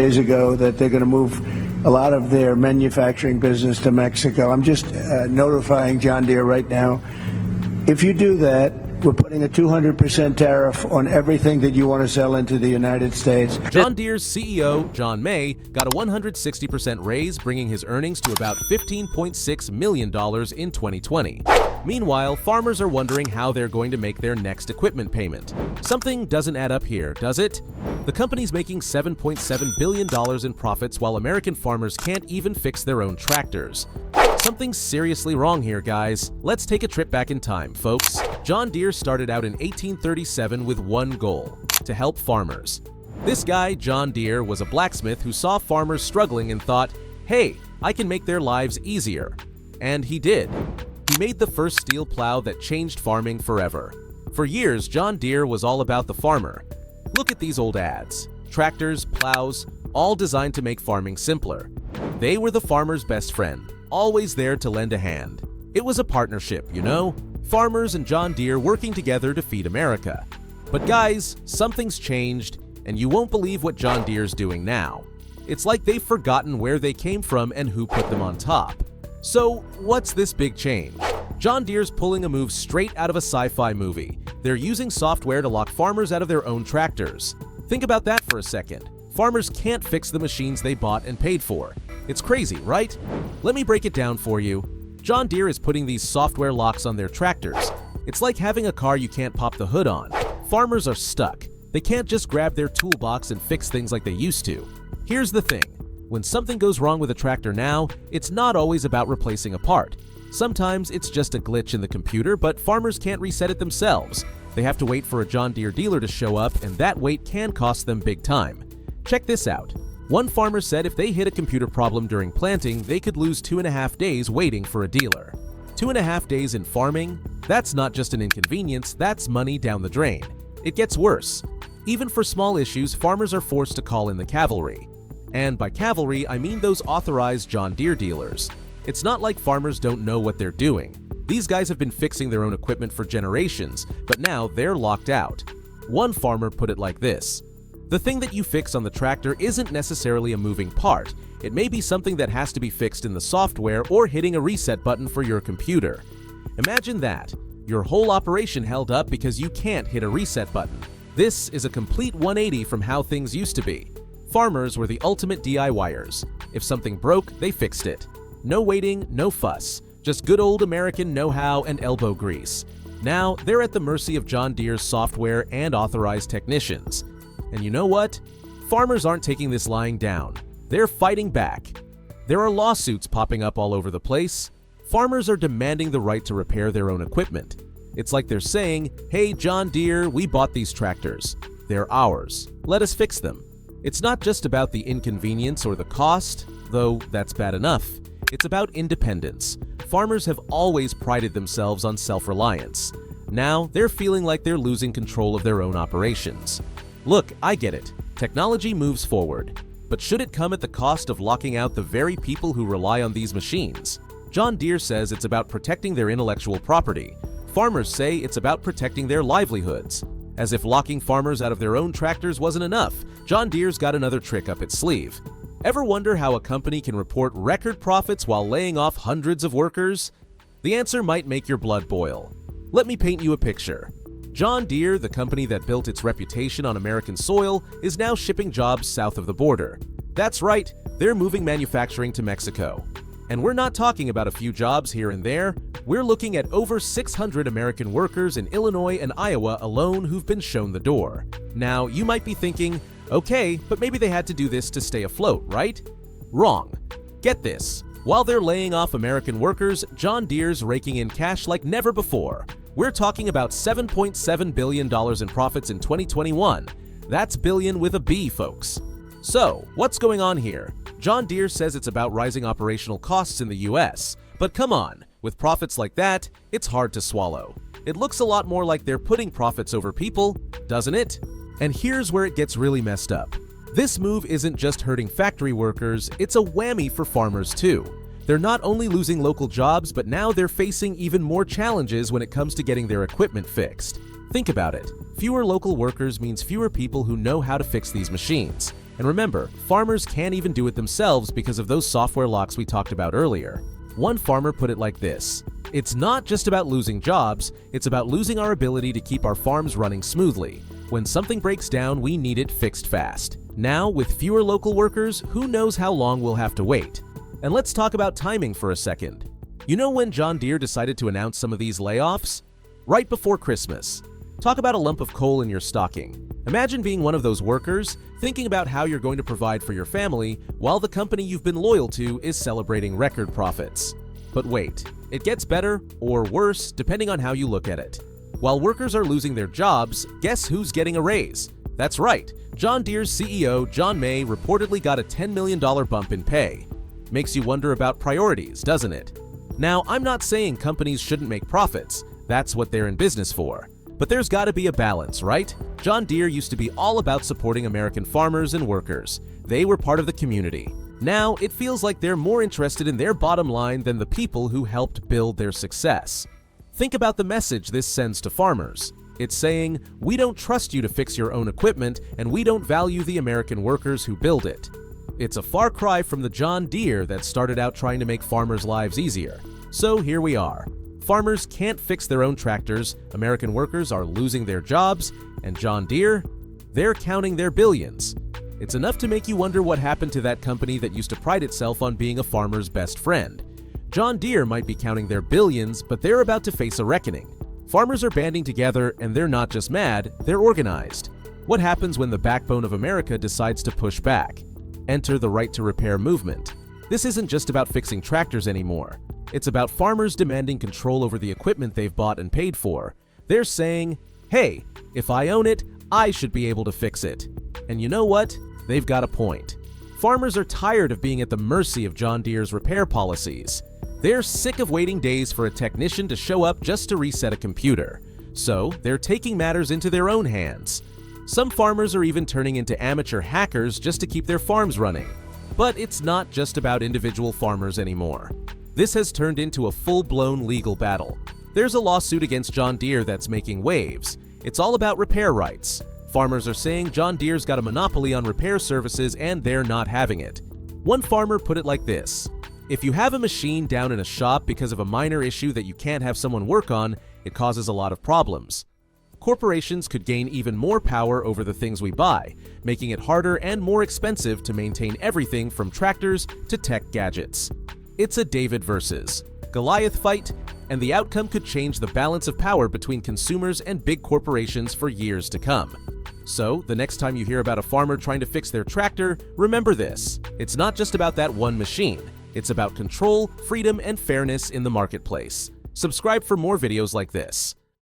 days ago that they're going to move a lot of their manufacturing business to Mexico. I'm just notifying John Deere right now. If you do that, we're putting a 200% tariff on everything that you want to sell into the United States. John Deere's CEO, John May, got a 160% raise, bringing his earnings to about $15.6 million in 2020. Meanwhile, farmers are wondering how they're going to make their next equipment payment. Something doesn't add up here, does it? The company's making $7.7 billion in profits while American farmers can't even fix their own tractors. Something's seriously wrong here, guys. Let's take a trip back in time, folks. John Deere started out in 1837 with one goal: to help farmers. This guy, John Deere, was a blacksmith who saw farmers struggling and thought, hey, I can make their lives easier. And he did. He made the first steel plow that changed farming forever. For years, John Deere was all about the farmer. Look at these old ads. Tractors, plows, all designed to make farming simpler. They were the farmer's best friend, always there to lend a hand. It was a partnership, you know? Farmers and John Deere working together to feed America. But guys, something's changed, and you won't believe what John Deere's doing now. It's like they've forgotten where they came from and who put them on top. So, what's this big change? John Deere's pulling a move straight out of a sci-fi movie. They're using software to lock farmers out of their own tractors. Think about that for a second. Farmers can't fix the machines they bought and paid for. It's crazy, right? Let me break it down for you. John Deere is putting these software locks on their tractors. It's like having a car you can't pop the hood on. Farmers are stuck. They can't just grab their toolbox and fix things like they used to. Here's the thing. When something goes wrong with a tractor now, it's not always about replacing a part. Sometimes it's just a glitch in the computer, but farmers can't reset it themselves. They have to wait for a John Deere dealer to show up, and that wait can cost them big time. Check this out. One farmer said if they hit a computer problem during planting, they could lose 2.5 days waiting for a dealer. 2.5 days in farming? That's not just an inconvenience, that's money down the drain. It gets worse. Even for small issues, farmers are forced to call in the cavalry. And by cavalry, I mean those authorized John Deere dealers. It's not like farmers don't know what they're doing. These guys have been fixing their own equipment for generations, but now they're locked out. One farmer put it like this: the thing that you fix on the tractor isn't necessarily a moving part. It may be something that has to be fixed in the software or hitting a reset button for your computer. Imagine that. Your whole operation held up because you can't hit a reset button. This is a complete 180 from how things used to be. Farmers were the ultimate DIYers. If something broke, they fixed it. No waiting, no fuss. Just good old American know-how and elbow grease. Now, they're at the mercy of John Deere's software and authorized technicians. And you know what? Farmers aren't taking this lying down. They're fighting back. There are lawsuits popping up all over the place. Farmers are demanding the right to repair their own equipment. It's like they're saying, hey, John Deere, we bought these tractors. They're ours. Let us fix them. It's not just about the inconvenience or the cost, though that's bad enough. It's about independence. Farmers have always prided themselves on self-reliance. Now, they're feeling like they're losing control of their own operations. Look, I get it. Technology moves forward. But should it come at the cost of locking out the very people who rely on these machines? John Deere says it's about protecting their intellectual property. Farmers say it's about protecting their livelihoods. As if locking farmers out of their own tractors wasn't enough, John Deere's got another trick up its sleeve. Ever wonder how a company can report record profits while laying off hundreds of workers? The answer might make your blood boil. Let me paint you a picture. John Deere, the company that built its reputation on American soil, is now shipping jobs south of the border. That's right, they're moving manufacturing to Mexico. And we're not talking about a few jobs here and there. We're looking at over 600 American workers in Illinois and Iowa alone who've been shown the door. Now, you might be thinking, okay, but maybe they had to do this to stay afloat, right? Wrong. Get this. While they're laying off American workers, John Deere's raking in cash like never before. We're talking about $7.7 billion in profits in 2021. That's billion with a B, folks. So, what's going on here? John Deere says it's about rising operational costs in the US. But come on, with profits like that, it's hard to swallow. It looks a lot more like they're putting profits over people, doesn't it? And here's where it gets really messed up. This move isn't just hurting factory workers, it's a whammy for farmers too. They're not only losing local jobs, but now they're facing even more challenges when it comes to getting their equipment fixed. Think about it. Fewer local workers means fewer people who know how to fix these machines. And remember, farmers can't even do it themselves because of those software locks we talked about earlier. One farmer put it like this: "It's not just about losing jobs, it's about losing our ability to keep our farms running smoothly. When something breaks down, we need it fixed fast. Now, with fewer local workers, who knows how long we'll have to wait?" And let's talk about timing for a second. You know when John Deere decided to announce some of these layoffs? Right before Christmas. Talk about a lump of coal in your stocking. Imagine being one of those workers, thinking about how you're going to provide for your family while the company you've been loyal to is celebrating record profits. But wait, it gets better or worse depending on how you look at it. While workers are losing their jobs, guess who's getting a raise? That's right, John Deere's CEO, John May, reportedly got a $10 million bump in pay. Makes you wonder about priorities, doesn't it? Now, I'm not saying companies shouldn't make profits. That's what they're in business for. But there's got to be a balance, right? John Deere used to be all about supporting American farmers and workers. They were part of the community. Now, it feels like they're more interested in their bottom line than the people who helped build their success. Think about the message this sends to farmers. It's saying, we don't trust you to fix your own equipment, and we don't value the American workers who build it. It's a far cry from the John Deere that started out trying to make farmers' lives easier. So here we are. Farmers can't fix their own tractors, American workers are losing their jobs, and John Deere, they're counting their billions. It's enough to make you wonder what happened to that company that used to pride itself on being a farmer's best friend. John Deere might be counting their billions, but they're about to face a reckoning. Farmers are banding together, and they're not just mad, they're organized. What happens when the backbone of America decides to push back? Enter the right to repair movement. This isn't just about fixing tractors anymore. It's about farmers demanding control over the equipment they've bought and paid for. They're saying, hey, if I own it, I should be able to fix it. And you know what? They've got a point. Farmers are tired of being at the mercy of John Deere's repair policies. They're sick of waiting days for a technician to show up just to reset a computer. So they're taking matters into their own hands. Some farmers are even turning into amateur hackers just to keep their farms running. But it's not just about individual farmers anymore. This has turned into a full-blown legal battle. There's a lawsuit against John Deere that's making waves. It's all about repair rights. Farmers are saying John Deere's got a monopoly on repair services and they're not having it. One farmer put it like this: if you have a machine down in a shop because of a minor issue that you can't have someone work on, it causes a lot of problems. Corporations could gain even more power over the things we buy, making it harder and more expensive to maintain everything from tractors to tech gadgets. It's a David versus Goliath fight, and the outcome could change the balance of power between consumers and big corporations for years to come. So, the next time you hear about a farmer trying to fix their tractor, remember this: it's not just about that one machine. It's about control, freedom, and fairness in the marketplace. Subscribe for more videos like this.